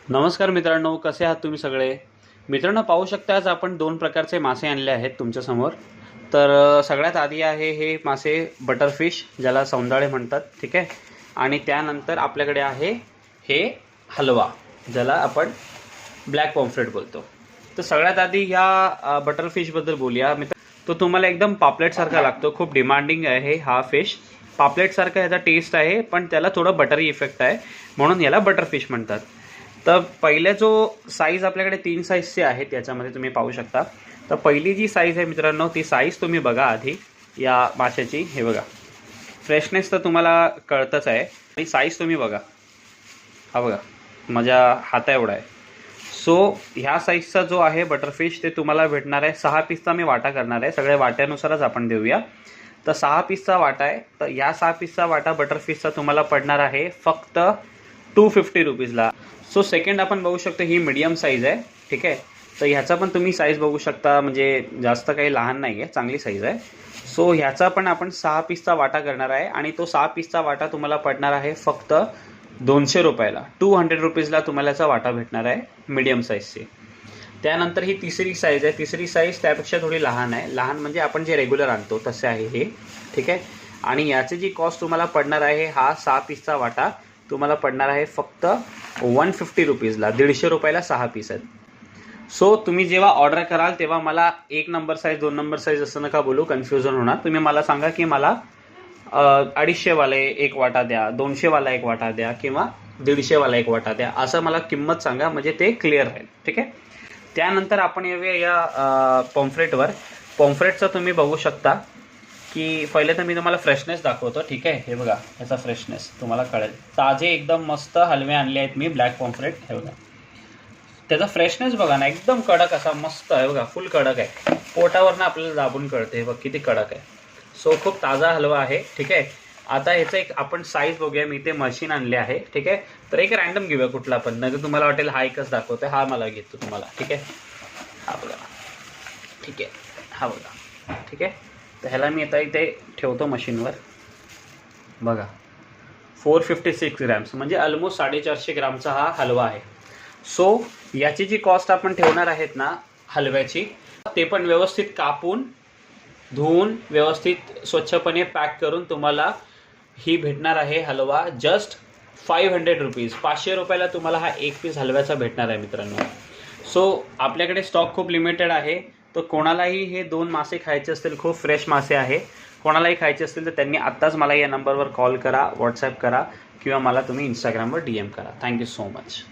नमस्कार मित्रांनो, कसे आहात तुम्ही सगळे? मित्रांनो, पाहू शकता आज आपण दोन प्रकारचे मासे आणले आहेत तुमच्यासमोर. तर सगळ्यात आधी आहे हे मासे बटरफिश, ज्याला सौंदाळे म्हणतात, ठीक आहे. आणि त्यानंतर आपल्याकडे आहे हे हलवा, ज्याला आपण ब्लॅक पॉम्फ्रेट बोलतो. तर सगळ्यात आधी ह्या बटरफिशबद्दल बोलूया. तो तुम्हाला एकदम पापलेटसारखा लागतो. खूप डिमांडिंग आहे हा फिश. पापलेटसारखा याचा टेस्ट आहे, पण त्याला थोडं बटरी इफेक्ट आहे, म्हणून याला बटरफिश म्हणतात. तर पहिल्या जो साईज आपल्याकडे 3 साईजचे आहेत याच्यामध्ये तुम्ही पाहू शकता. तर पहिली जी साईज आहे मित्रांनो, ती साईज तुम्ही बघा आधी या माशाची. हे बघा, फ्रेशनेस तर तुम्हाला कळतच आहे. आणि साईज तुम्ही बघा, हा बघा, माझ्या हाता एवढा आहे. सो ह्या साईजचा जो आहे बटरफिश ते तुम्हाला भेटणार आहे. 6 पीसचा मी वाटा करणार आहे, सगळ्या वाट्यानुसारच आपण देऊया. तर 6 पीसचा वाटा आहे. तर या 6 पीसचा वाटा बटरफिशचा तुम्हाला पडणार आहे फक्त 250 रुपीजला. सो सेकंड आपण बघू शकतो, ही मीडियम साईज आहे, ठीक आहे. तर ह्याचा पण तुम्ही साईज बघू शकता, म्हणजे जास्त काही लहान नाही आहे, चांगली साईज आहे. सो ह्याचा पण आपण 6 पीसचा वाटा करणार आहे आणि तो 6 पीसचा वाटा तुम्हाला पडणार आहे फक्त 200 रुपयाला. 200 रुपीजला तुम्हाला याचा वाटा भेटणार आहे मीडियम साईजची. त्यानंतर ही तिसरी साईज आहे. तिसरी साईज त्यापेक्षा थोडी लहान आहे. लहान म्हणजे आपण जे रेग्युलर आणतो तसे आहे हे, ठीक आहे. आणि याची जी कॉस्ट तुम्हाला पडणार आहे, हा 6 पीसचा वाटा तुम्हाला पडणार आहे फक्त 150 रुपीजला. 150 रुपयाला 6 पीस आहेत. सो तुम्ही जेव्हा ऑर्डर कराल तेव्हा मला 1 नंबर साईज 2 नंबर साईज असं नका बोलू, कन्फ्युजन होणार. तुम्ही मला सांगा की मला 250 वाले एक वाटा द्या, 200 वाला एक वाटा द्या, किंवा 150 वाला एक वाटा द्या, असं मला किंमत सांगा, म्हणजे ते क्लिअर राहील, ठीक आहे. त्यानंतर आपण येऊया या पॉम्फ्रेटवर. पॉम्फ्रेटचं तुम्ही बघू शकता की पहिले तर मी तुम्हाला फ्रेशनेस दाखवतो, ठीक आहे. हे बघा, याचा फ्रेशनेस तुम्हाला कळेल. ताजे एकदम मस्त हलवे आणले आहेत मी, ब्लॅक पॉम्फ्रेट. हे बघा, त्याचा फ्रेशनेस बघा ना, एकदम कडक असा मस्त आहे बघा, फुल कडक आहे. पोटावरनं आपल्याला दाबून कळते, हे बघ किती कडक आहे. सो खूप ताजा हलवा आहे, ठीक आहे. आता ह्याचं एक आपण साईज बघूया. मी ते मशीन आणले आहे, ठीक आहे. तर एक रॅन्डम घेऊया कुठला पण, नाही तर तुम्हाला वाटेल हा एकच दाखवतोय, हा मला घेतो तुम्हाला, ठीक आहे. हा बघा, ठीक आहे, हा बघा, ठीक आहे. तर ह्याला मी आता इथे ठेवतो मशीनवर. बघा, 456 ग्रॅम्स, म्हणजे ऑलमोस्ट 450 ग्रामचा हा हलवा आहे. सो याची जी कॉस्ट आपण ठेवणार आहेत ना हलव्याची, ते पण व्यवस्थित कापून धुवून व्यवस्थित स्वच्छपणे पॅक करून तुम्हाला ही भेटणार आहे हलवा जस्ट 500 रुपीज. 500 रुपयाला तुम्हाला हा एक पीस हलव्याचा भेटणार आहे मित्रांनो. सो आपल्याकडे स्टॉक खूप लिमिटेड आहे. तर कोणालाही हे 2 मासे खायचे असतील, खूप फ्रेश मासे आहे, कोणालाही खायचे असतील तर त्यांनी आत्ताच मला या नंबरवर कॉल करा, व्हॉट्सॲप करा, किंवा मला तुम्ही इंस्टाग्रामवर DM करा. Thank you so much.